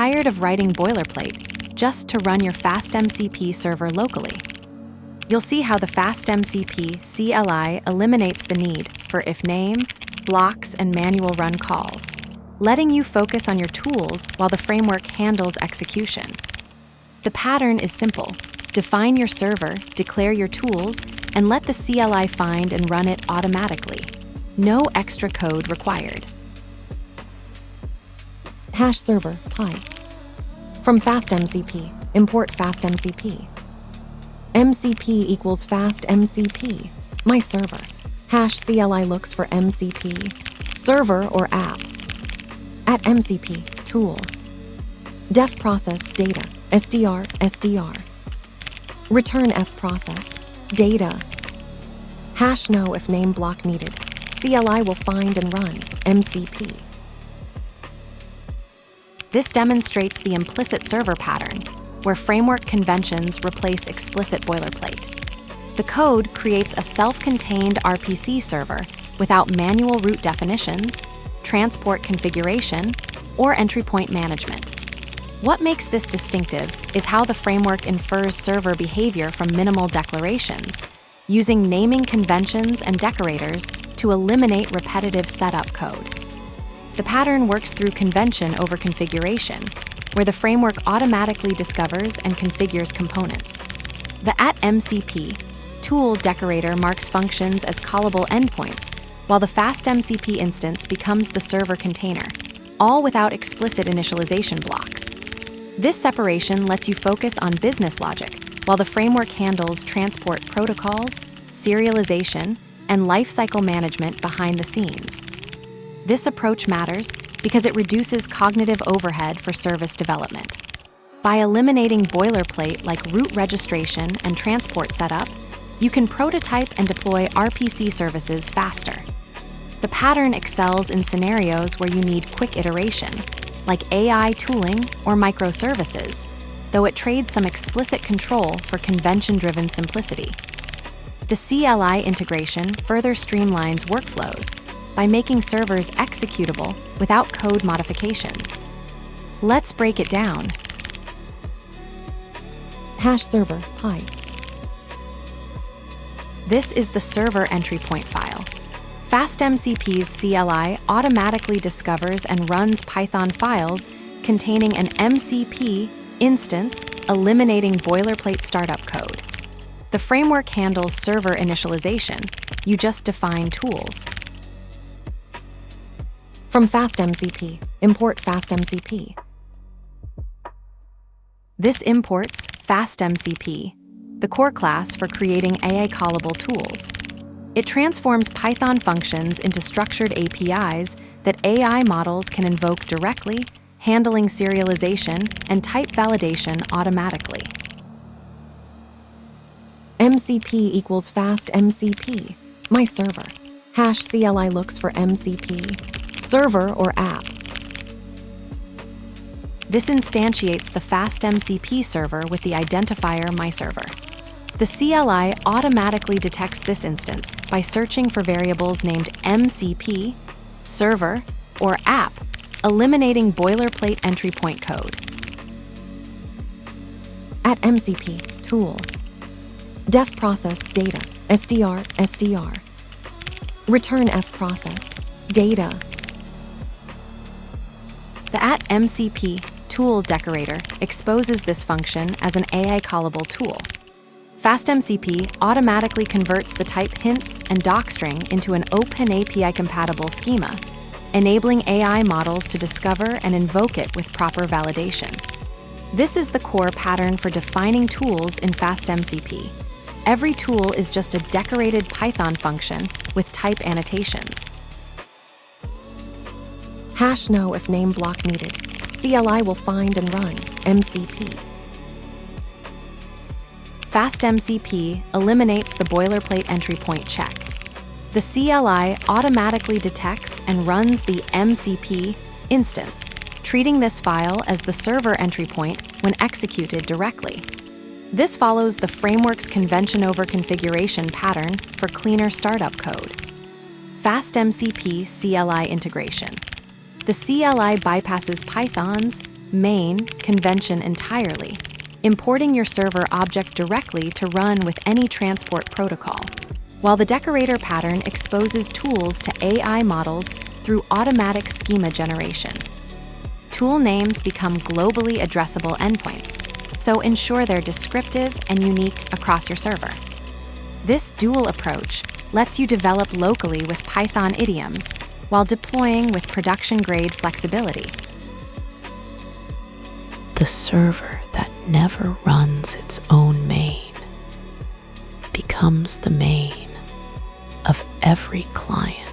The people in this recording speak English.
tired of writing boilerplate just to run your FastMCP server locally? You'll see how the FastMCP CLI eliminates the need for if name, blocks, and manual run calls, letting you focus on your tools while the framework handles execution. The pattern is simple. Define your server, declare your tools, and let the CLI find and run it automatically. No extra code required. Hash server, pi. From FastMCP, import FastMCP. MCP equals FastMCP, my server. Hash CLI looks for MCP, server or app. At MCP, tool. Def process data, SDR. Return F processed, data. Hash no if name block needed. CLI will find and run, MCP. This demonstrates the implicit server pattern, where framework conventions replace explicit boilerplate. The code creates a self-contained RPC server without manual root definitions, transport configuration, or entry point management. What makes this distinctive is how the framework infers server behavior from minimal declarations, using naming conventions and decorators to eliminate repetitive setup code. The pattern works through convention over configuration, where the framework automatically discovers and configures components. The @MCP tool decorator marks functions as callable endpoints, while the FastMCP instance becomes the server container, all without explicit initialization blocks. This separation lets you focus on business logic, while the framework handles transport protocols, serialization, and lifecycle management behind the scenes. This approach matters because it reduces cognitive overhead for service development. By eliminating boilerplate like root registration and transport setup, you can prototype and deploy RPC services faster. The pattern excels in scenarios where you need quick iteration, like AI tooling or microservices, though it trades some explicit control for convention-driven simplicity. The CLI integration further streamlines workflows by making servers executable without code modifications. Let's break it down. Hash server, pi. This is the server entry point file. FastMCP's CLI automatically discovers and runs Python files containing an MCP instance, eliminating boilerplate startup code. The framework handles server initialization. You just define tools. From FastMCP, import FastMCP. This imports FastMCP, the core class for creating AI-callable tools. It transforms Python functions into structured APIs that AI models can invoke directly, handling serialization and type validation automatically. MCP equals FastMCP, my server. Hash CLI looks for MCP, server or app. This instantiates the FastMCP server with the identifier myServer. The CLI automatically detects this instance by searching for variables named MCP, server, or app, eliminating boilerplate entry point code. At MCP, tool. Def process data, SDR. Return F processed, data. The @MCP tool decorator exposes this function as an AI-callable tool. FastMCP automatically converts the type hints and docstring into an open API-compatible schema, enabling AI models to discover and invoke it with proper validation. This is the core pattern for defining tools in FastMCP. Every tool is just a decorated Python function with type annotations. Hash no if name block needed. CLI will find and run, MCP. FastMCP eliminates the boilerplate entry point check. The CLI automatically detects and runs the MCP instance, treating this file as the server entry point when executed directly. This follows the framework's convention over configuration pattern for cleaner startup code. FastMCP CLI integration. The CLI bypasses Python's main convention entirely, importing your server object directly to run with any transport protocol, while the decorator pattern exposes tools to AI models through automatic schema generation. Tool names become globally addressable endpoints, so ensure they're descriptive and unique across your server. This dual approach lets you develop locally with Python idioms while deploying with production-grade flexibility. The server that never runs its own main becomes the main of every client.